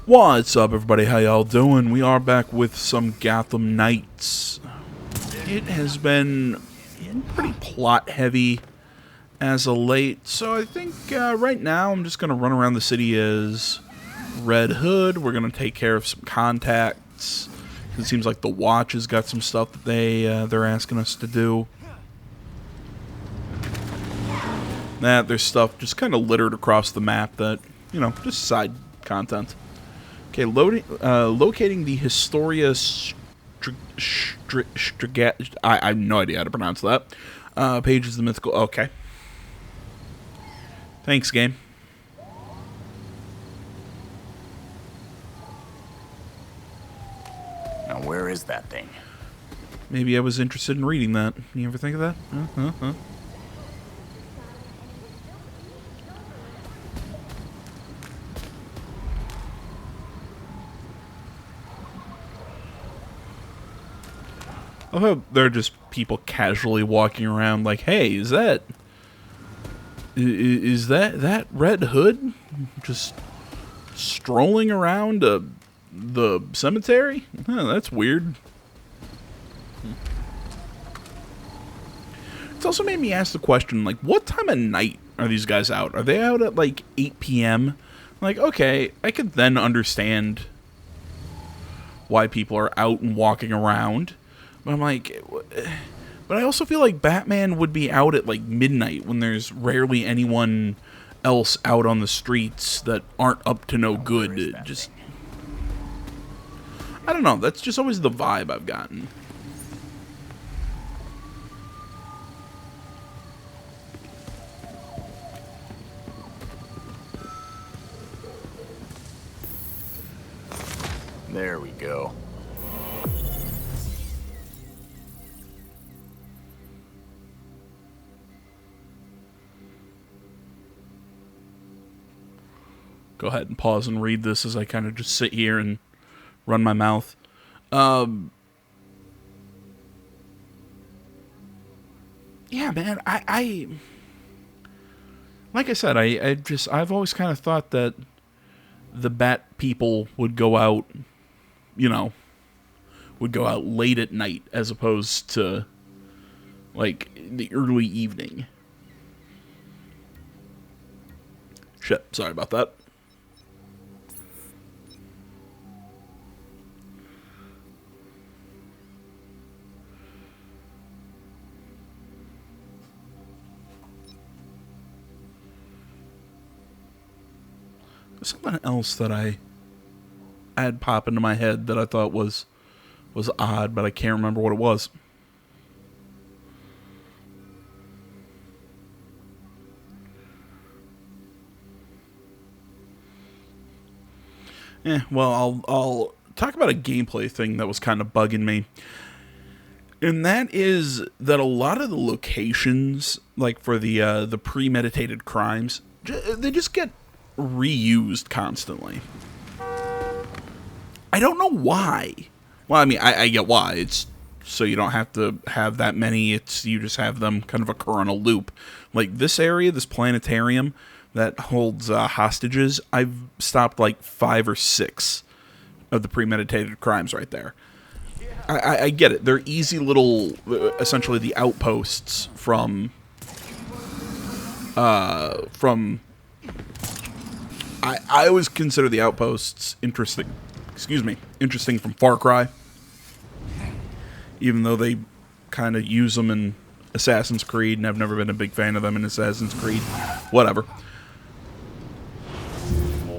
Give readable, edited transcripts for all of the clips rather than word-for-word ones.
What's up, everybody? How y'all doing? We are back with some Gotham Knights. It has been pretty plot heavy as of late, so I think right now I'm just going to run around the city as Red Hood. We're going to take care of some contacts. It seems like the Watch has got some stuff that they're asking us to do. There's stuff just kind of littered across the map that, you know, just side content. Okay, locating the Historia I have no idea how to pronounce that. Page is the mythical. Okay. Thanks, game. Now, where is that thing? Maybe I was interested in reading that. You ever think of that? I hope they're just people casually walking around like, hey, is that Red Hood just strolling around the cemetery? Huh, that's weird. It's also made me ask the question, like, what time of night are these guys out? Are they out at like 8 p.m.? Like, okay, I could then understand why people are out and walking around. But I'm like, but I also feel like Batman would be out at like midnight when there's rarely anyone else out on the streets that aren't up to no good. Just, I don't know. That's just always the vibe I've gotten. There we go. Go ahead and pause and read this as I kind of just sit here and run my mouth. Yeah, man, I like I said, I've always kind of thought that the Bat people would go out, you know, would go out late at night as opposed to like the early evening. Shit, sorry about that. Something else that I had pop into my head that I thought was odd, but I can't remember what it was. Well, I'll talk about a gameplay thing that was kind of bugging me. And that is that a lot of the locations, like for the premeditated crimes, they just get reused constantly. I don't know why. Well, I mean, I get why. It's so you don't have to have that many. You just have them kind of occur on a loop. Like this area, this planetarium that holds hostages, I've stopped like 5 or 6 of the premeditated crimes right there. I get it. They're easy little, essentially the outposts from I always consider the outposts interesting. Excuse me, interesting from Far Cry. Even though they kind of use them in Assassin's Creed, and I've never been a big fan of them in Assassin's Creed. Whatever.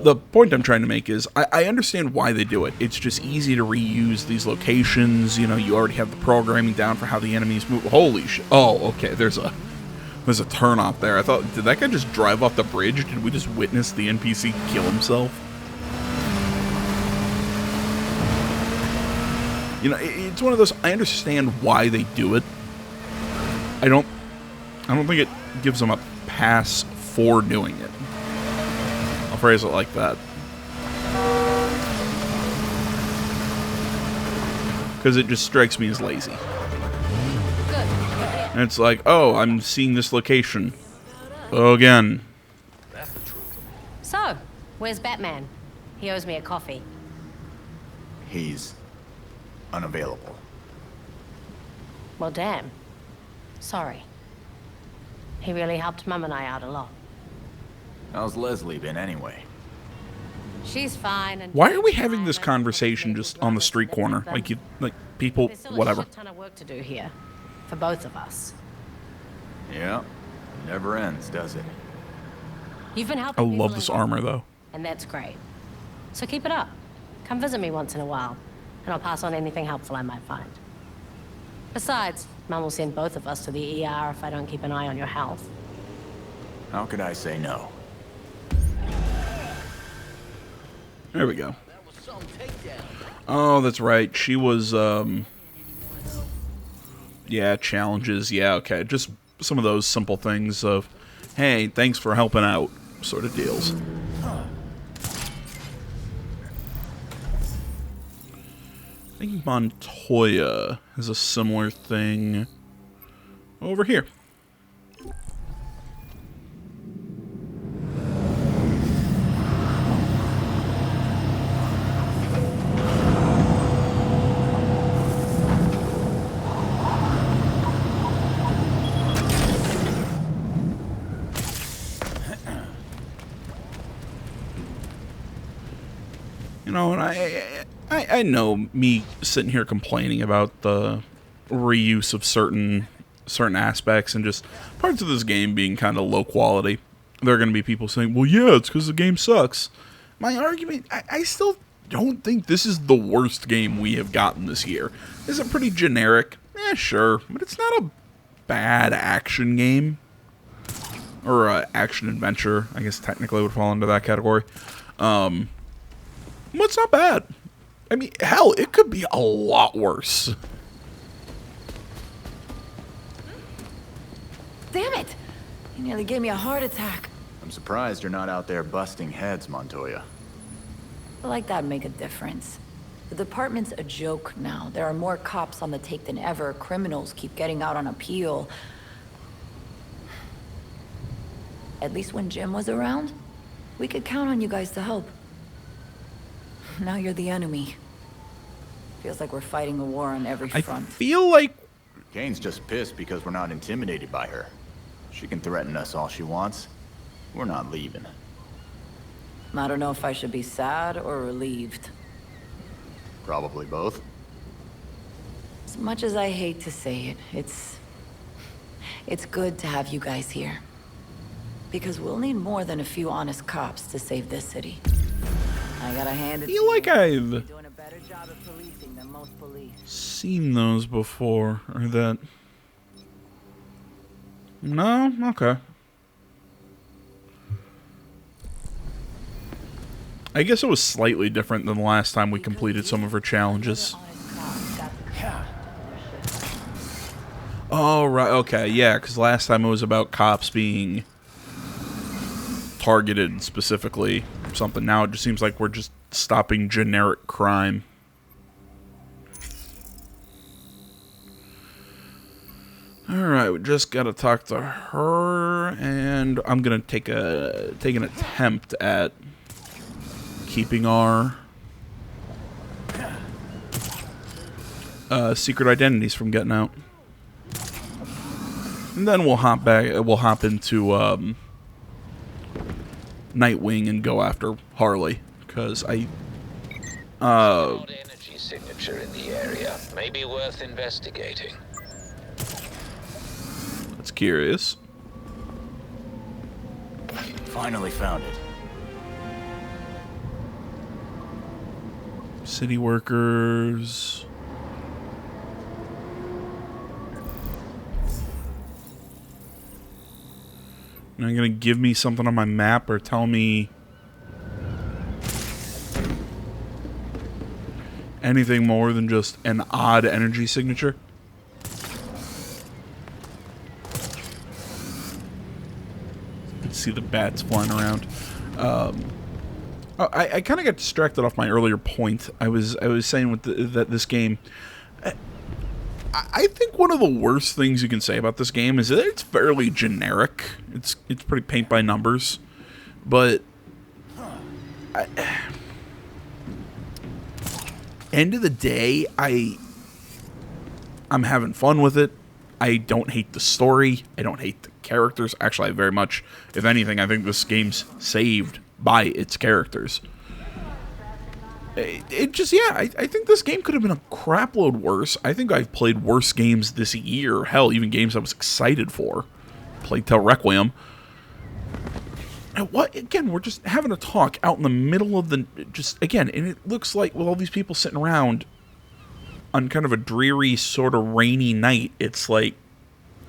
The point I'm trying to make is, I understand why they do it. It's just easy to reuse these locations. You know, you already have the programming down for how the enemies move. Holy shit. Oh, okay, there's a turn off there. I thought, did that guy just drive off the bridge? Did we just witness the NPC kill himself? You know, it's one of those, I understand why they do it. I don't think it gives them a pass for doing it. I'll phrase it like that. Because it just strikes me as lazy. And it's like, oh, I'm seeing this location. Again. So, where's Batman? He owes me a coffee. He's unavailable. Well, damn. Sorry. He really helped Mum and I out a lot. How's Leslie been anyway? She's fine. And Why are we having this conversation just on the street corner? Like people, There's still whatever. a shit ton of work to do here. For both of us. Yeah. Never ends, does it? You've been I helping people love this in Gotham, armor, though. and that's great. So keep it up. Come visit me once in a while, and I'll pass on anything helpful I might find. Besides, Mum will send both of us to the ER if I don't keep an eye on your health. How could I say no? There we go. Oh, that's right. She was, yeah, challenges. Yeah, okay. Just some of those simple things of, hey, thanks for helping out, sort of deals. I think Montoya has a similar thing over here. You know, and I know me sitting here complaining about the reuse of certain aspects and just parts of this game being kind of low quality. There are going to be people saying, well, yeah, it's because the game sucks. My argument, I still don't think this is the worst game we have gotten this year. Is it pretty generic? Sure, but it's not a bad action game. Or action adventure, I guess technically would fall into that category. What's not bad? I mean, hell, it could be a lot worse. Damn it! You nearly gave me a heart attack. I'm surprised you're not out there busting heads, Montoya. I like that make a difference. The department's a joke now. There are more cops on the take than ever. Criminals keep getting out on appeal. At least when Jim was around, we could count on you guys to help. Now you're the enemy. Feels like we're fighting a war on every I front. feel like Kane's just pissed because we're not intimidated by her. She can threaten us all she wants. We're not leaving. I don't know if I should be sad or relieved. Probably both. As much as I hate to say it, it's good to have you guys here. Because we'll need more than a few honest cops to save this city. I gotta hand it to you. I feel like I've You're doing a better job of policing than most police. seen those before, or that. No? Okay. I guess it was slightly different than the last time we completed some of her challenges. Oh, right, okay, yeah, because last time it was about cops being targeted specifically or something. Now it just seems like we're just stopping generic crime. Alright, we just gotta talk to her, and I'm gonna take an attempt at keeping our secret identities from getting out. And then we'll hop into Nightwing and go after Harley, because Odd energy signature in the area. May be worth investigating. that's curious. Finally found it. City workers. Are you gonna give me something on my map or tell me anything more than just an odd energy signature? You can see the bats flying around. I kind of got distracted off my earlier point. I was saying with that this game. I think one of the worst things you can say about this game is that it's fairly generic. It's pretty paint by numbers, but end of the day, I'm having fun with it. I don't hate the story. I don't hate the characters. Actually, I very much, if anything, I think this game's saved by its characters. It just, yeah, I think this game could have been a crapload worse. I think I've played worse games this year. Hell, even games I was excited for. Plague Tale Requiem. And what, again, we're just having a talk out in the middle of the, just, again, and it looks like with all these people sitting around on kind of a dreary, sort of rainy night, it's like,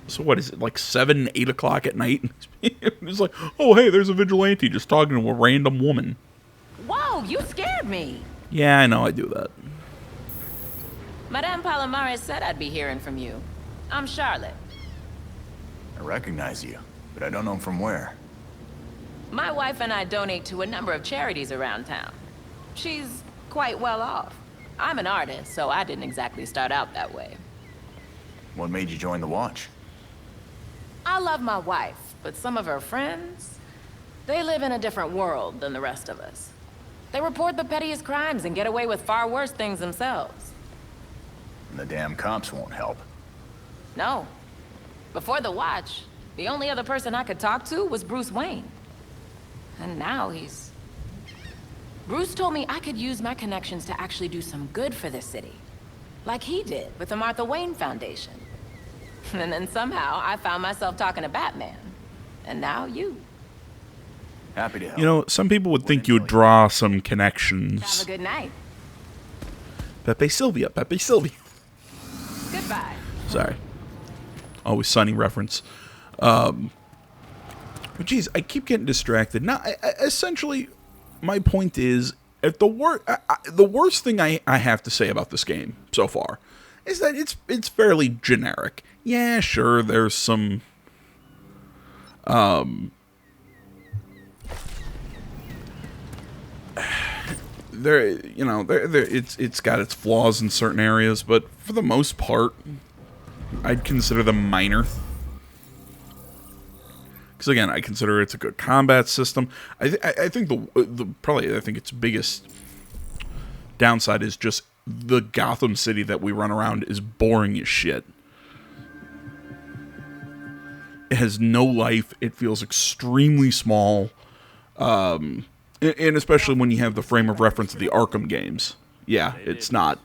so what is it, like 7, 8 o'clock at night? It's like, oh, hey, there's a vigilante just talking to a random woman. Whoa, you scared me. Yeah, I know, I do that. Madame Palomares said I'd be hearing from you. I'm Charlotte. I recognize you, but I don't know from where. My wife and I donate to a number of charities around town. She's quite well off. I'm an artist, so I didn't exactly start out that way. What made you join the Watch? I love my wife, but some of her friends, they live in a different world than the rest of us. They report the pettiest crimes and get away with far worse things themselves. And the damn cops won't help. No. Before the Watch, the only other person I could talk to was Bruce Wayne. And now he's... Bruce told me I could use my connections to actually do some good for this city. Like he did with the Martha Wayne Foundation. And then somehow I found myself talking to Batman. And now you. Happy to help. You know, some people would think you would draw some Have connections. a good night. Pepe Sylvia, Pepe Sylvia. Goodbye. Sorry. Always Sunny reference. But geez, I keep getting distracted. Now, essentially, my point is, if the worst thing I have to say about this game so far is that it's fairly generic. Yeah, sure, there's some it's got its flaws in certain areas, but for the most part, I'd consider them minor. Because again, I consider it's a good combat system. I think I think its biggest downside is just the Gotham City that we run around is boring as shit. It has no life. It feels extremely small. And especially when you have the frame of reference of the Arkham games. Yeah, it's not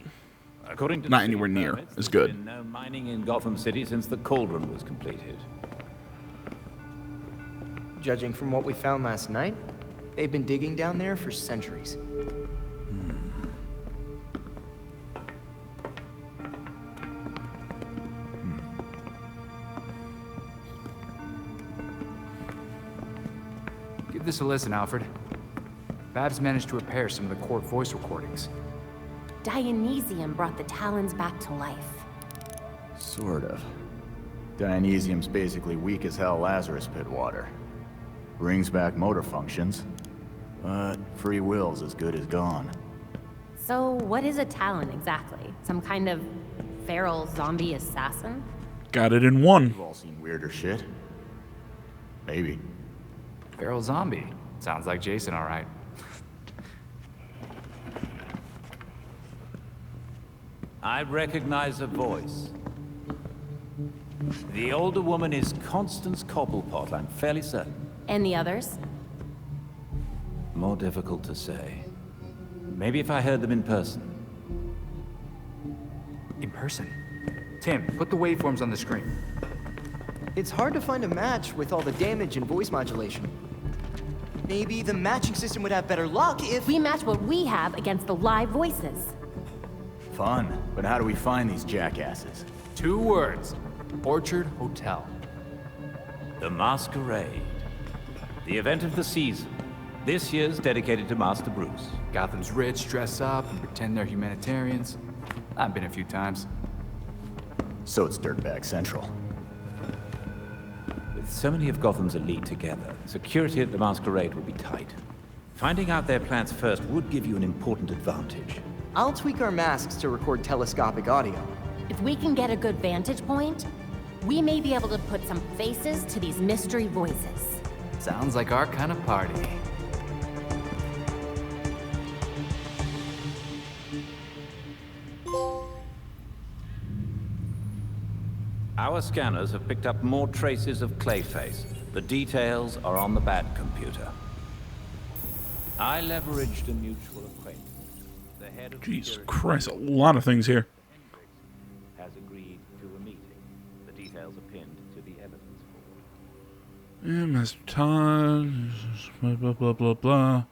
anywhere near as good. There's been no mining in Gotham City since the Cauldron was completed. Judging from what we found last night, they've been digging down there for centuries. Give this a listen, Alfred. Babs managed to repair some of the court voice recordings. Dionysium brought the Talons back to life. Sort of. Dionysium's basically weak as hell Lazarus pit water. Brings back motor functions, but free will's as good as gone. So what is a Talon exactly? Some kind of feral zombie assassin? Got it in one. You've all seen weirder shit. Maybe. Feral zombie. Sounds like Jason, all right. I recognize a voice. The older woman is Constance Cobblepot, I'm fairly certain. And the others? More difficult to say. Maybe if I heard them in person. In person. Tim, put the waveforms on the screen. It's hard to find a match with all the damage and voice modulation. Maybe the matching system would have better luck if... We match what we have against the live voices. Fun, but how do we find these jackasses? 2 words. Orchard Hotel. The Masquerade. The event of the season. This year's dedicated to Master Bruce. Gotham's rich dress up and pretend they're humanitarians. I've been a few times. So it's Dirtbag Central. With so many of Gotham's elite together, security at the Masquerade will be tight. Finding out their plans first would give you an important advantage. I'll tweak our masks to record telescopic audio. If we can get a good vantage point, we may be able to put some faces to these mystery voices. Sounds like our kind of party. Our scanners have picked up more traces of Clayface. The details are on the Bat computer. I leveraged a mutual acquaintance. The head of Jesus security Christ, a lot of things here. has agreed to a meeting. The details are pinned to the evidence board. Yeah, Master Todd, blah, blah, blah, blah, blah.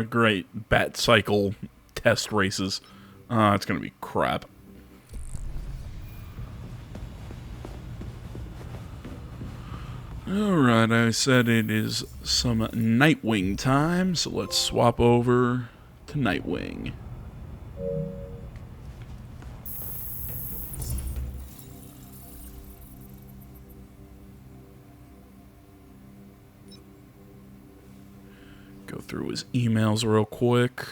Great. Bat cycle test races. It's gonna be crap. Alright, I said it is some Nightwing time, so let's swap over to Nightwing. Go through his emails real quick.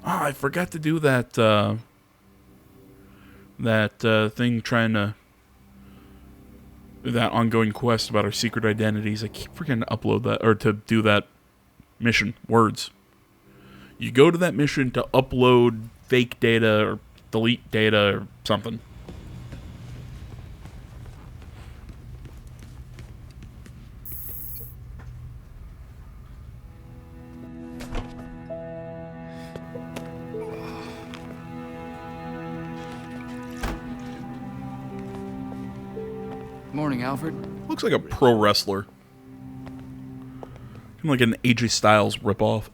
I forgot to do that thing trying to that ongoing quest about our secret identities. I keep forgetting to upload that or to do that mission. Words. You go to that mission to upload fake data or delete data or something. Morning, Alfred. Looks like a pro wrestler. Kind of like an AJ Styles ripoff.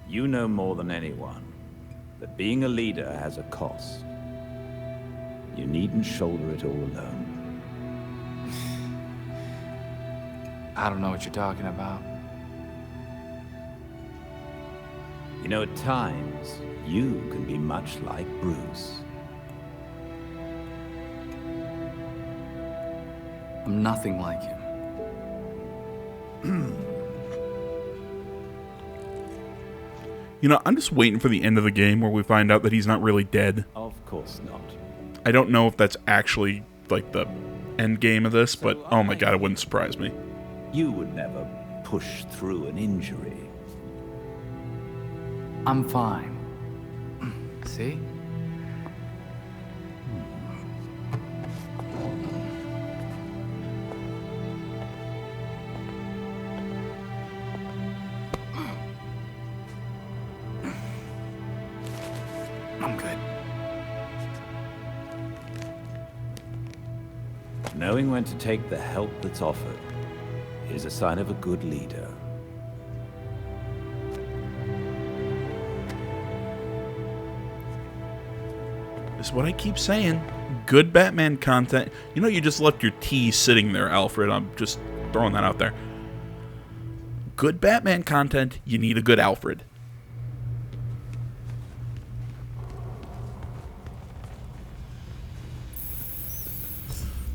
You know more than anyone that being a leader has a cost. You needn't shoulder it all alone. I don't know what you're talking about. You know, at times, you can be much like Bruce. I'm nothing like him. You know, I'm just waiting for the end of the game where we find out that he's not really dead. Of course not. I don't know if that's actually, like, the end game of this, but oh my god, it wouldn't surprise me. You would never push through an injury. I'm fine. See? I'm good. Knowing when to take the help that's offered is a sign of a good leader. This is what I keep saying. Good Batman content. You know, you just left your tea sitting there, Alfred. I'm just throwing that out there. Good Batman content, you need a good Alfred.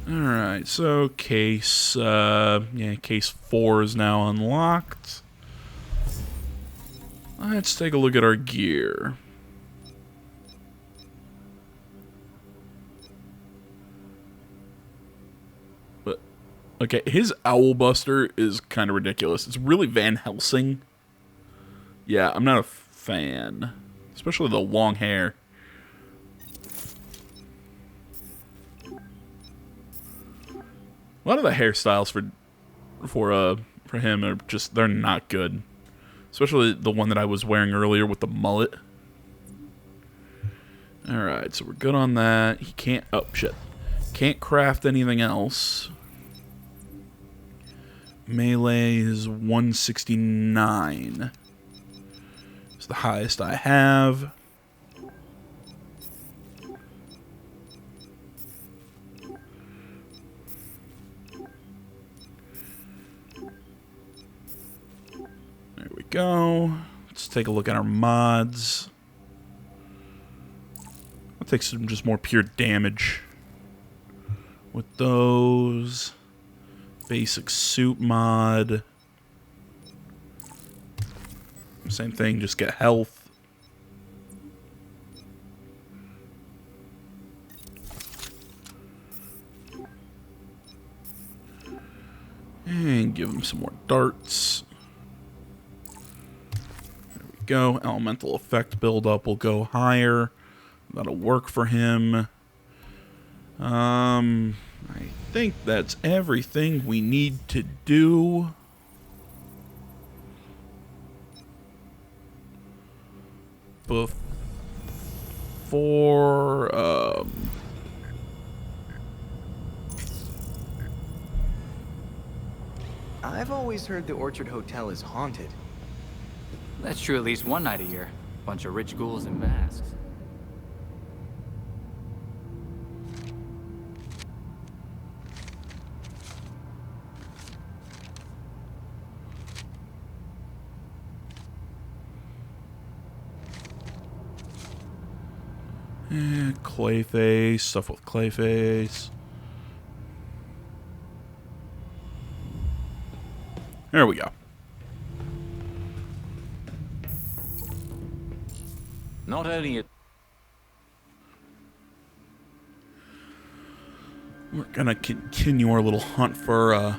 Alright, so case 4 is now unlocked. Let's take a look at our gear. But, okay, his Owl Buster is kind of ridiculous. It's really Van Helsing. Yeah, I'm not a fan. Especially the long hair. A lot of the hairstyles for him are just, they're not good. Especially the one that I was wearing earlier with the mullet. Alright, so we're good on that. He can't... Oh, shit. Can't craft anything else. Melee is 169. It's the highest I have. There we go. Let's take a look at our mods. I'll take some just more pure damage with those. Basic suit mod. Same thing, just get health. And give him some more darts. There we go. Elemental effect buildup will go higher. That'll work for him. I think that's everything we need to do. Before, I've always heard the Orchard Hotel is haunted. That's true at least one night a year. Bunch of rich ghouls in masks. Clayface, stuff with Clayface. There we go. Not only We're gonna continue our little hunt for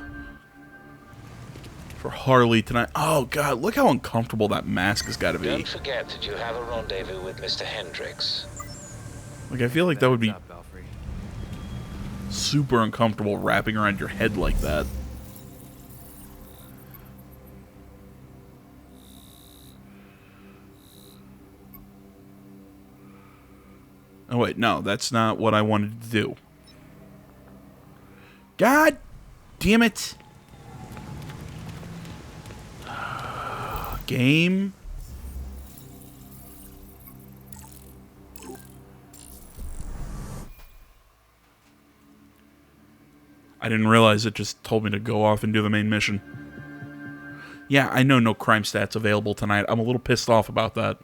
Harley tonight. Oh god, look how uncomfortable that mask has got to be. Don't forget that you have a rendezvous with Mr. Hendricks. Like, I feel like that would be super uncomfortable wrapping around your head like that. Oh wait, no, that's not what I wanted to do. God damn it. Game. I didn't realize it just told me to go off and do the main mission. Yeah, I know no crime stats available tonight. I'm a little pissed off about that.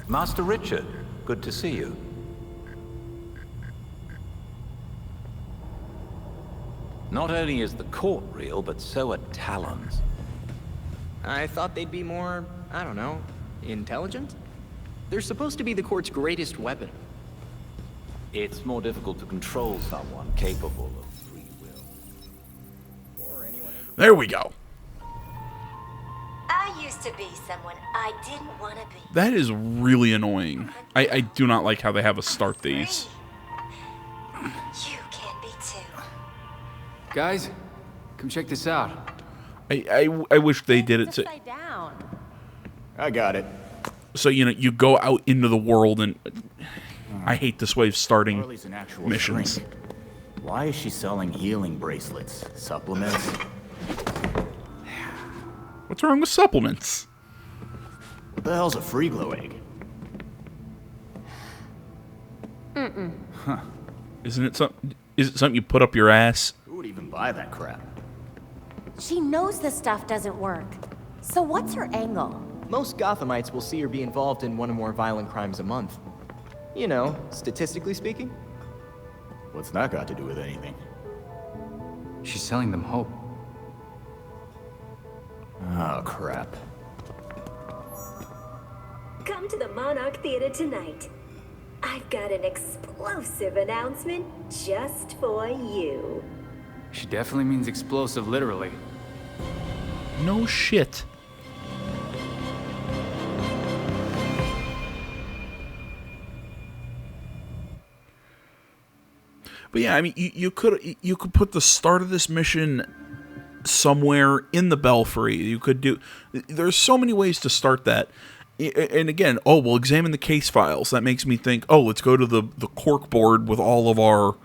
Master Richard, good to see you. Not only is the court real, but so are Talons. I thought they'd be more, I don't know, intelligent? They're supposed to be the court's greatest weapon. It's more difficult to control someone capable of free will. There we go. I used to be someone I didn't want to be. That is really annoying. I do not like how they have us start these. You can be too. Guys, come check this out. I wish they did it Upside down. I got it. so you know you go out into the world and I hate this way of starting Harley's an actual missions. shrink. Why is she selling healing bracelets? Supplements? What's wrong with supplements? What the hell's a free glow egg? Isn't it something? Is it something you put up your ass? Who would even buy that crap? She knows this stuff doesn't work. So what's her angle? Most Gothamites will see her be involved in one or more violent crimes a month. You know, statistically speaking. What's that got to do with anything? She's selling them hope. Oh, crap. Come to the Monarch Theater tonight. I've got an explosive announcement just for you. She definitely means explosive, literally. No shit. But yeah, I mean, you could put the start of this mission somewhere in the Belfry. You could do. There's so many ways to start that. And again, we'll examine the case files. That makes me think, let's go to the cork board with all of our,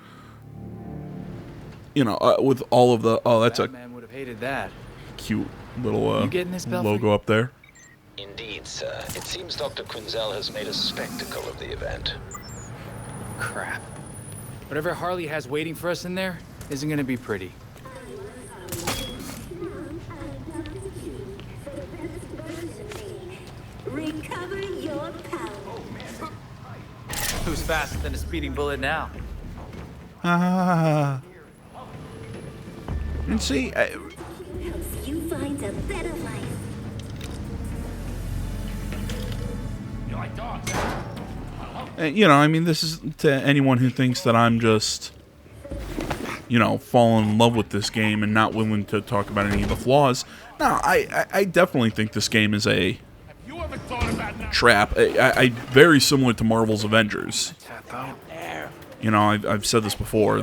with all of the. That's Batman would have hated that. cute little You getting this, Belfry? logo up there. Indeed, sir. It seems Dr. Quinzel has made a spectacle of the event. Crap. Whatever Harley has waiting for us in there isn't gonna be pretty. Recover your power. Who's faster than a speeding bullet now? And see, Helps you find a better life. I mean, this is to anyone who thinks that I'm just, falling in love with this game and not willing to talk about any of the flaws. No, I definitely think this game is a trap. I very similar to Marvel's Avengers. I've said this before.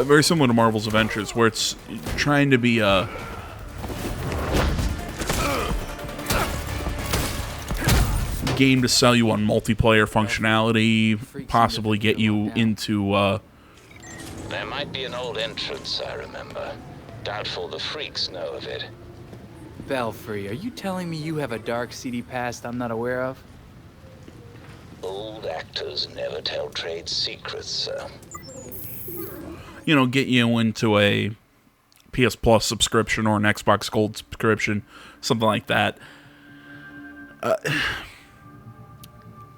Very similar to Marvel's Avengers, where it's trying to be a game to sell you on multiplayer functionality, possibly get you into. There might be an old entrance, I remember. Doubtful the freaks know of it. Belfry, are you telling me you have a dark, seedy past I'm not aware of? Old actors never tell trade secrets, sir. Get you into a PS Plus subscription or an Xbox Gold subscription, something like that. Where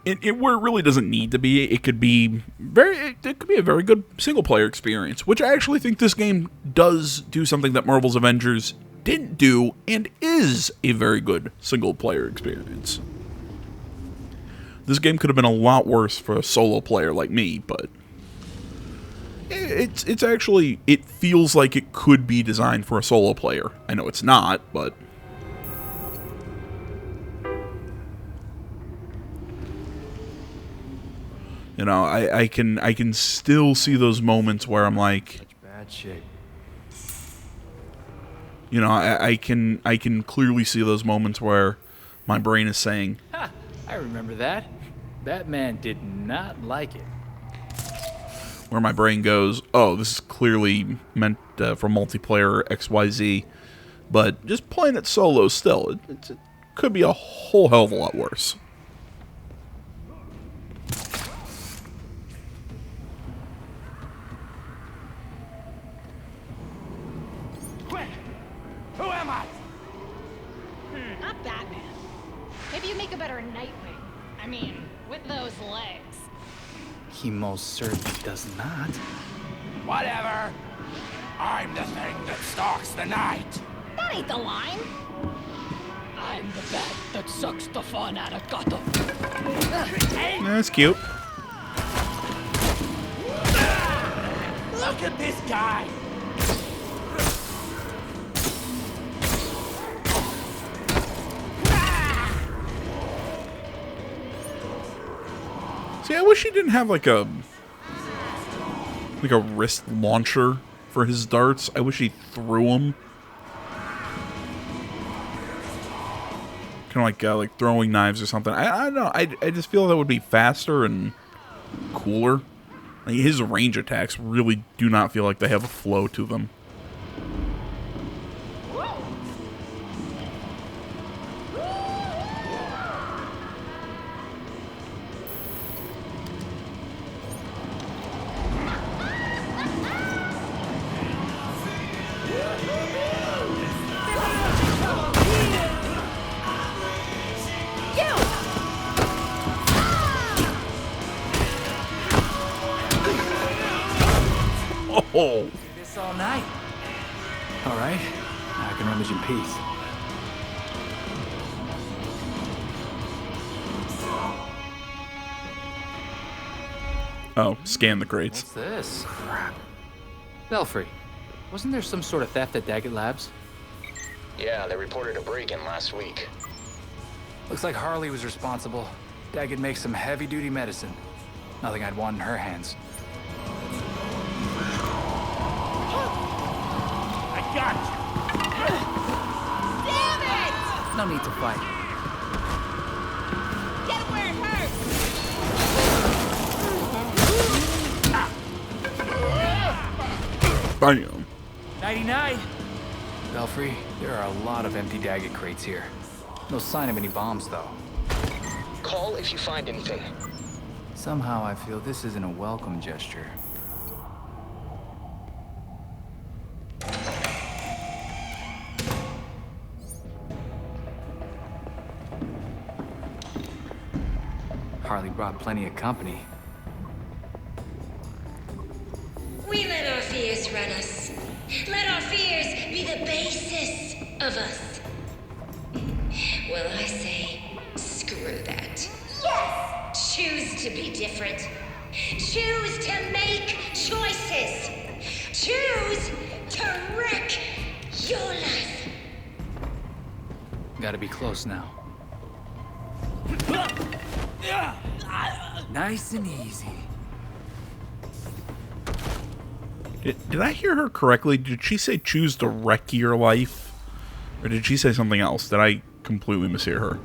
it really doesn't need to be, it could be a very good single player experience, which I actually think this game does do something that Marvel's Avengers didn't do, and is a very good single player experience. This game could have been a lot worse for a solo player like me, but it's actually, it feels like it could be designed for a solo player. I know it's not, but I can still see those moments where I'm like, Such bad shape. I can clearly see those moments where my brain is saying, Ha! I remember that. Batman did not like it. where my brain goes, oh, this is clearly meant for multiplayer XYZ, but just playing it solo still, it could be a whole hell of a lot worse. Quick! Who am I? Not Batman. Maybe you make a better Nightwing. I mean, with those legs. He most certainly does not. Whatever. I'm the thing that stalks the night. That ain't the line. I'm the bat that sucks the fun out of Gotham. That's cute. Look at this guy. See, I wish he didn't have like a wrist launcher for his darts. I wish he threw them. Kind of like throwing knives or something. I don't know. I just feel that would be faster and cooler. Like, his range attacks really do not feel like they have a flow to them. Oh. Do this all night. All right, now I can rummage in peace. Oh, scan the crates. What's this? Crap. Belfry, Wasn't there some sort of theft at Daggett Labs? Yeah, they reported a break-in last week. Looks like Harley was responsible. Daggett makes some heavy-duty medicine. Nothing I'd want in her hands. I got you! Damn it! No need to fight. Get where it hurts! Bam. 99! Belfry, there are a lot of empty Daggett crates here. No sign of any bombs, though. Call if you find anything. Somehow I feel this isn't a welcome gesture. Harley brought plenty of company. We let our fears run us. Let our fears be the basis of us. Well, I say, screw that. Yes! Choose to be different. Choose to make choices. Choose to wreck your life. Gotta be close now. Nice and easy. Did I hear her correctly? Did she say choose to wreck your life? Or did she say something else? Did I completely mishear her?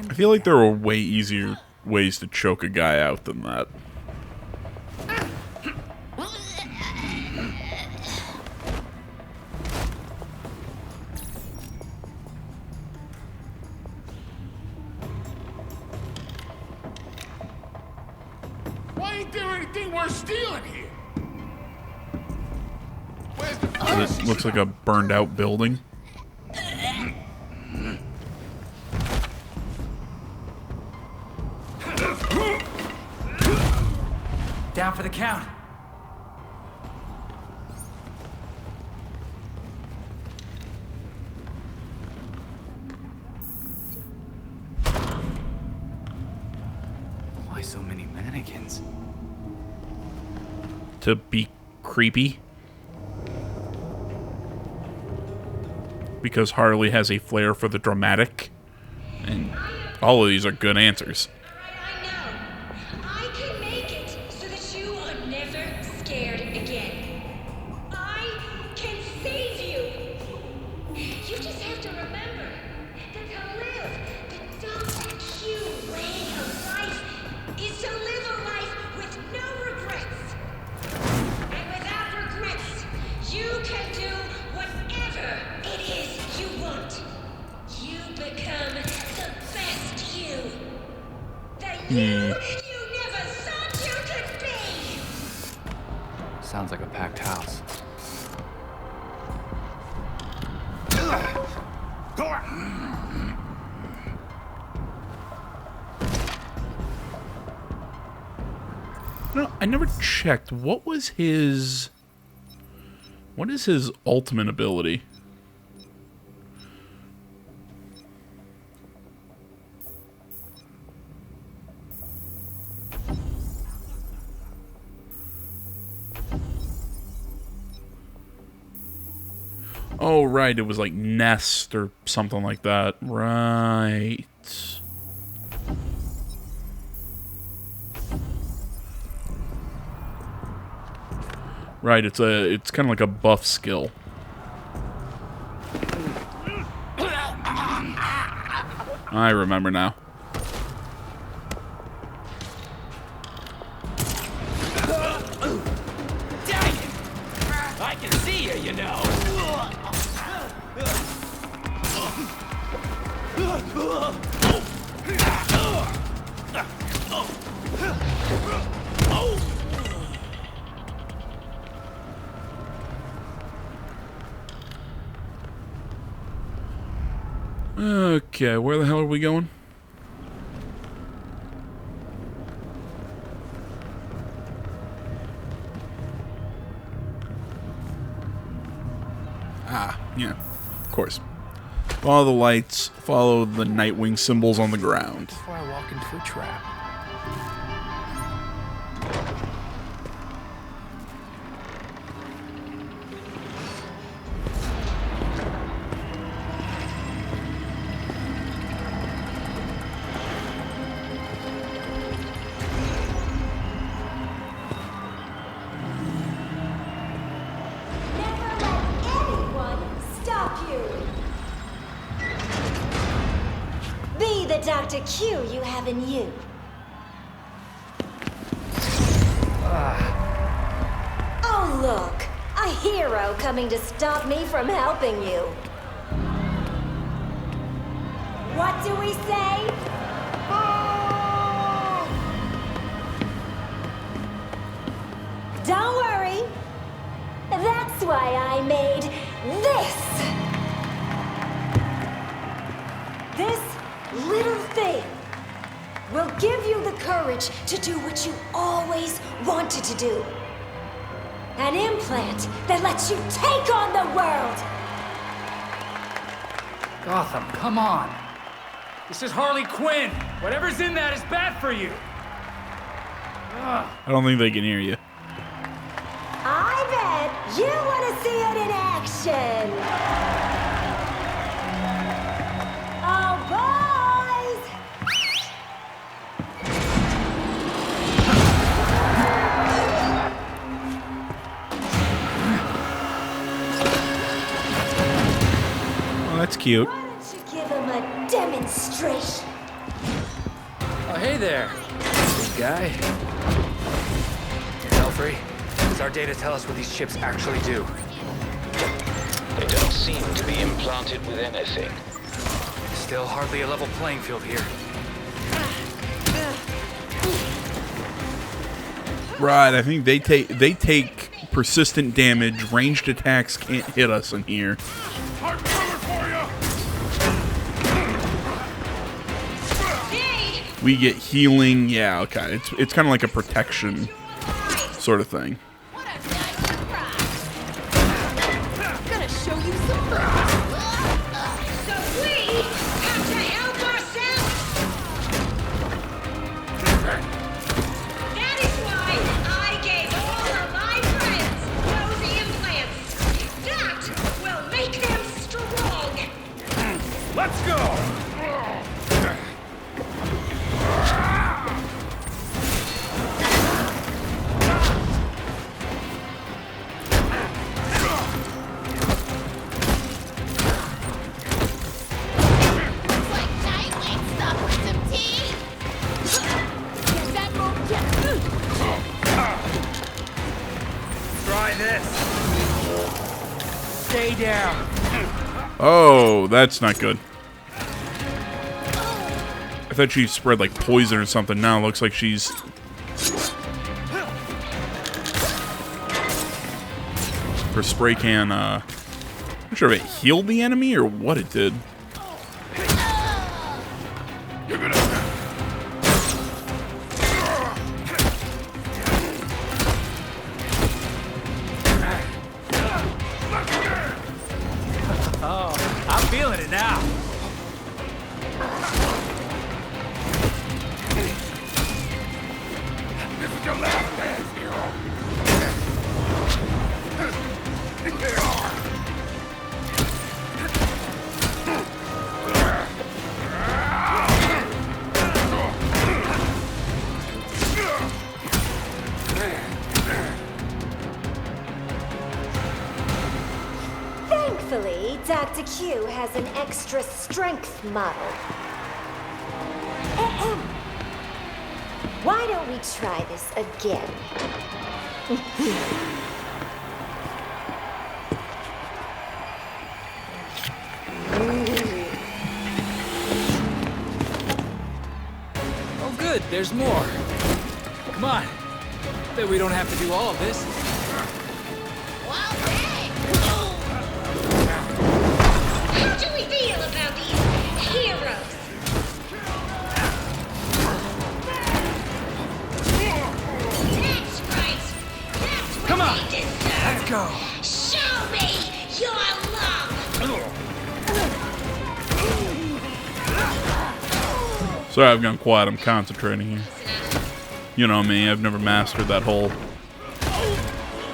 I feel like there are way easier ways to choke a guy out than that. Why ain't there anything worth stealing here? Where's the It looks like a burned out building. Down for the count. Why so many mannequins? To be creepy. Because Harley has a flair for the dramatic. And all of these are good answers. I know. I can make it so that you are never scared again. I can save you. You just have to remember that to live the Dr. Q way of life is to live a life with no regrets. And without regrets, you can do whatever it is you want. You become the best you. The you never thought you could be. Sounds like a packed house. No, I never checked. What was his... What is his ultimate ability? Oh, right. It was like Nest or something like that. Right. Right, it's kind of like a buff skill. I remember now. I can see you, you know. Okay, where the hell are we going? Ah, yeah, of course. Follow the lights. Follow the Nightwing symbols on the ground. Before I walk into a trap. Dr. Q you have in you. Oh, look! A hero coming to stop me from helping you. What do we say? Don't worry. That's why I made this. This little thing will give you the courage to do what you always wanted to do. An implant that lets you take on the world! Gotham, come on. This is Harley Quinn. Whatever's in that is bad for you. I don't think they can hear you. I bet you want to see it in action! Oh, boys! Oh, that's cute. Why don't you give him a demonstration? Oh, hey there, big guy. Belfry, does our data tell us what these chips actually do? They don't seem to be implanted with anything. Still hardly a level playing field here. Right, I think they take persistent damage. Ranged attacks can't hit us in here. We get healing. Yeah, okay. It's kind of like a protection sort of thing. Gonna show you some so we have to help ourselves. That is why I gave all of my friends those implants. That will make them strong. Let's go! Try this. Stay down. Oh, that's not good. I thought she spread like poison or something. Now it looks like she's... Her spray can, I'm not sure if it healed the enemy or what it did. Oh, I'm feeling it now. This is your last dance, hero. Thankfully, Dr. Q has an extra strength model. Ahem. Why don't we try this again? Oh, good. There's more. Come on. Bet we don't have to do all of this. How do we feel about these heroes? That's right. That's what Come on. they deserve. Let's go. Show me your love. Sorry, I've gone quiet. I'm concentrating here. You know me, I've never mastered that whole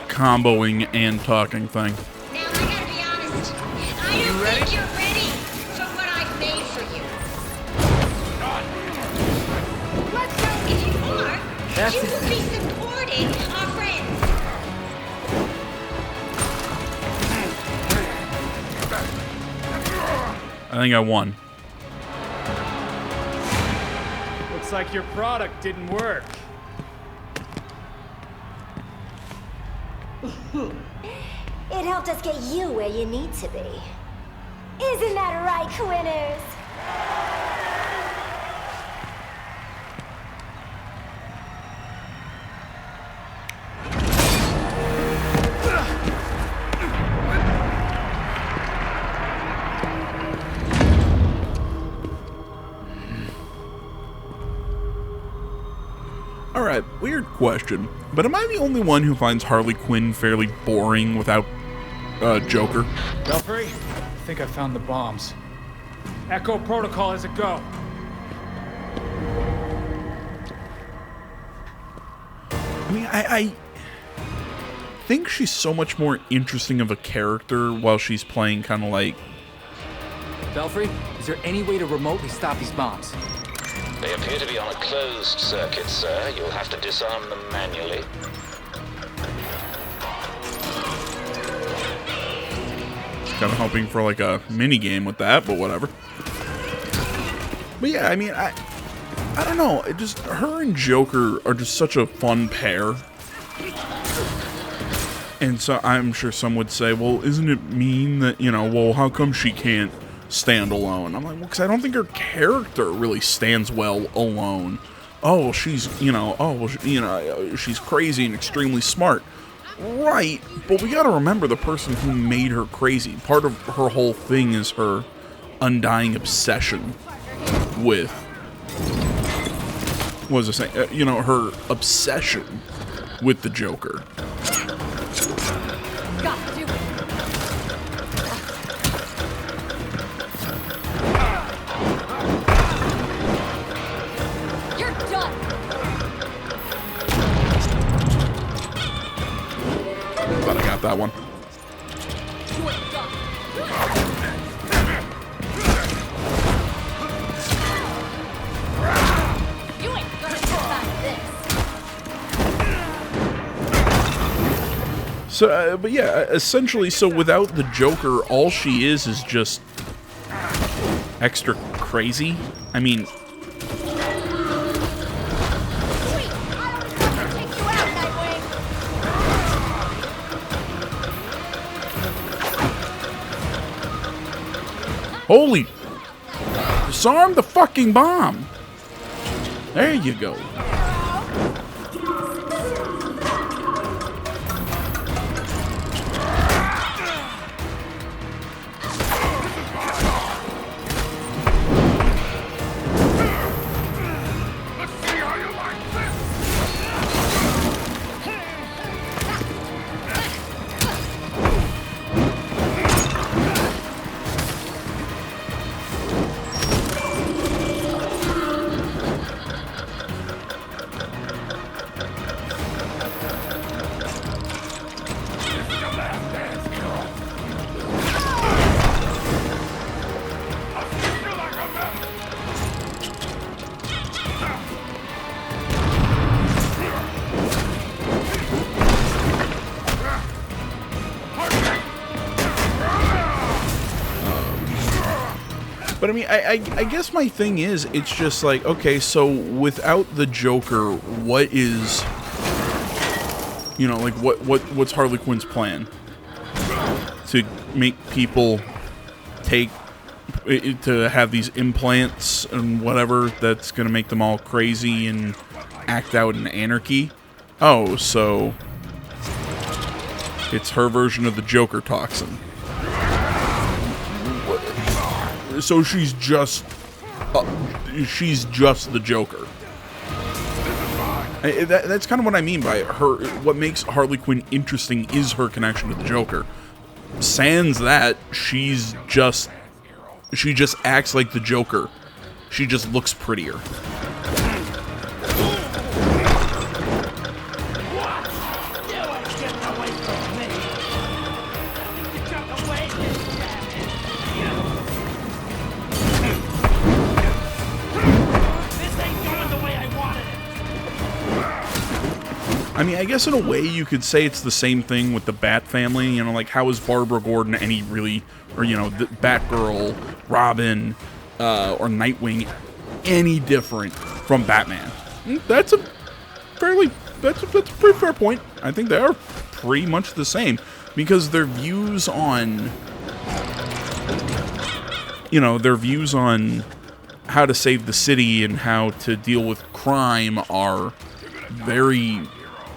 comboing and talking thing. Now, I gotta be honest. I don't think you're ready for what I've made for you. Let's go. If you are, you will be supporting our friends. I think I won. Looks like your product didn't work. It helped us get you where you need to be. Isn't that right, Quinners? Alright, weird question, but am I the only one who finds Harley Quinn fairly boring without Joker? Belfry, I think I found the bombs. Echo Protocol has a go. I mean, I think she's so much more interesting of a character while she's playing kind of like... Belfry, is there any way to remotely stop these bombs? They appear to be on a closed circuit, sir. You'll have to disarm them manually. Kind of hoping for like a mini game with that, but whatever. But yeah, I mean, I don't know. It just, her and Joker are just such a fun pair. And so I'm sure some would say, well, isn't it mean that, you know, well, how come she can't stand alone? I'm like, well, because I don't think her character really stands well alone. Oh, she's, you know, oh, well, you know, she's crazy and extremely smart. Right, but we gotta remember the person who made her crazy. Part of her whole thing is her undying obsession with, what was I saying? You know, her obsession with the Joker. Thought I got that one. You ain't gonna get out of this. So, but yeah, essentially, so without the Joker, all she is just extra crazy. I mean, holy, disarm the fucking bomb. There you go. But I mean, I guess my thing is, it's just like, okay, so without the Joker, what is, you know, like what's Harley Quinn's plan? To make people to have these implants and whatever that's gonna make them all crazy and act out in anarchy? Oh, so it's her version of the Joker toxin. So she's just the Joker. That's kind of what I mean by her. What makes Harley Quinn interesting is her connection to the Joker. Sans that, she just acts like the Joker. She just looks prettier. I mean, I guess in a way you could say it's the same thing with the Bat family. You know, like how is Barbara Gordon any really, or you know, the Batgirl, Robin, or Nightwing any different from Batman? That's a pretty fair point. I think they are pretty much the same because their views on, you know, their views on how to save the city and how to deal with crime are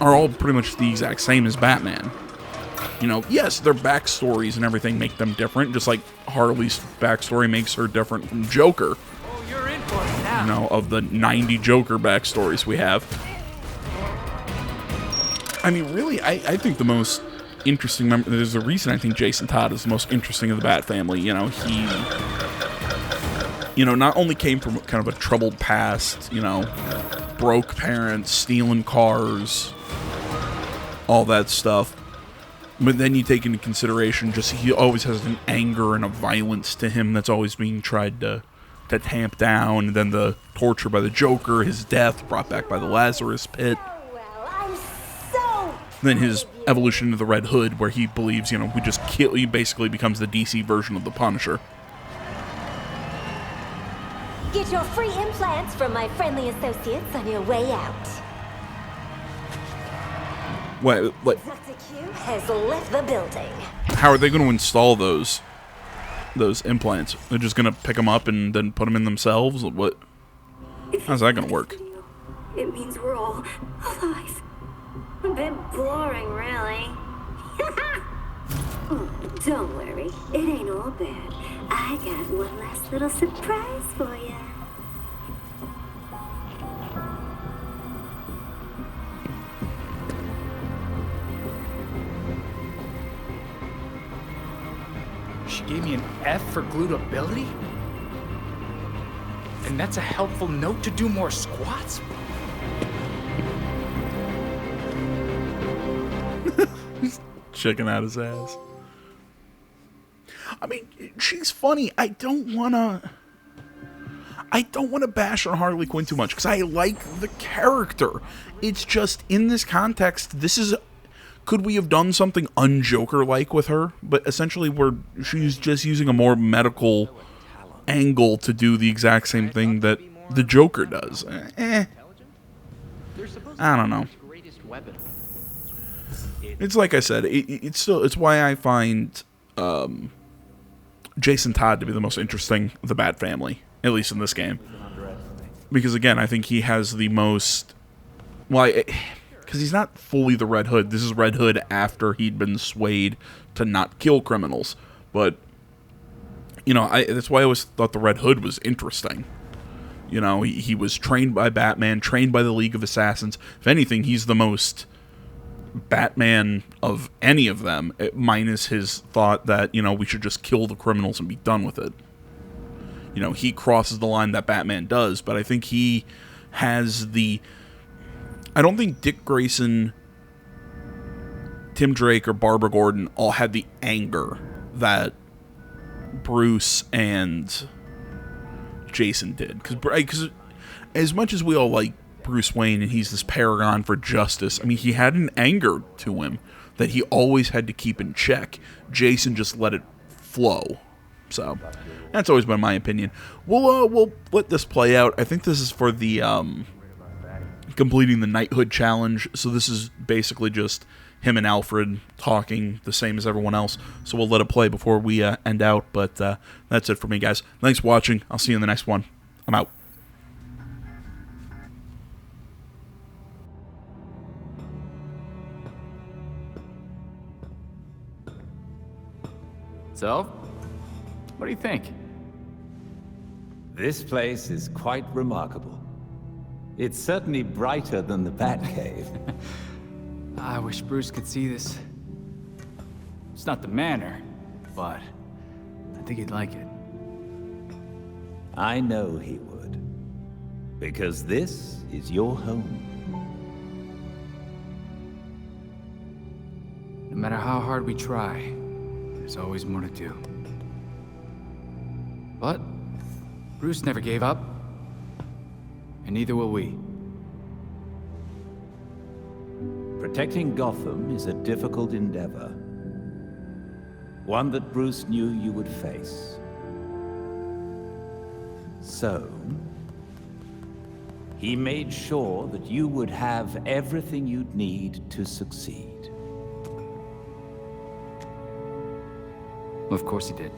all pretty much the exact same as Batman. You know, yes, their backstories and everything make them different, just like Harley's backstory makes her different from Joker. Oh, you're in for it now. You know, of the 90 Joker backstories we have. I mean, really, I think the most interesting member, there's a reason I think Jason Todd is the most interesting of the Bat family. You know, he, you know, not only came from kind of a troubled past, you know, broke parents, stealing cars, all that stuff. But then you take into consideration just he always has an anger and a violence to him that's always being tried to tamp down. And then the torture by the Joker, his death brought back by the Lazarus Pit. Then his evolution into the Red Hood, where he believes, you know, we just kill. He basically becomes the DC version of the Punisher. Get your free implants from my friendly associates on your way out. What? Dr. Q has left the building. How are they going to install those implants? They're just going to pick them up and then put them in themselves? What? How's that going to work? It means we're all alive. A bit boring, really. Don't worry, it ain't all bad. I got one last little surprise for you. She gave me an F for glutability? And that's a helpful note to do more squats? Checking out his ass. I mean, she's funny. I don't wanna bash on Harley Quinn too much because I like the character. It's just in this context, could we have done something un-Joker-like with her? But essentially, she's just using a more medical angle to do the exact same thing that the Joker does. I don't know. It's like I said, it's why I find Jason Todd to be the most interesting of the Bat family, at least in this game. Because again, I think he has the most, because he's not fully the Red Hood. This is Red Hood after he'd been swayed to not kill criminals. But, you know, that's why I always thought the Red Hood was interesting. You know, he was trained by Batman, trained by the League of Assassins. If anything, he's the most Batman of any of them, minus his thought that, you know, we should just kill the criminals and be done with it. You know, he crosses the line that Batman does, but I think he has I don't think Dick Grayson, Tim Drake, or Barbara Gordon all had the anger that Bruce and Jason did. Because as much as we all like Bruce Wayne and he's this paragon for justice, I mean, he had an anger to him that he always had to keep in check. Jason just let it flow. So that's always been my opinion. We'll let this play out. I think this is for the completing the Knighthood challenge. So this is basically just him and Alfred talking the same as everyone else. So we'll let it play before we end out. But that's it for me, guys. Thanks for watching. I'll see you in the next one. I'm out. So, what do you think? This place is quite remarkable. It's certainly brighter than the Batcave. I wish Bruce could see this. It's not the manor, but I think he'd like it. I know he would. Because this is your home. No matter how hard we try, there's always more to do. But Bruce never gave up, and neither will we. Protecting Gotham is a difficult endeavor. One that Bruce knew you would face. So, he made sure that you would have everything you'd need to succeed. Of course he did.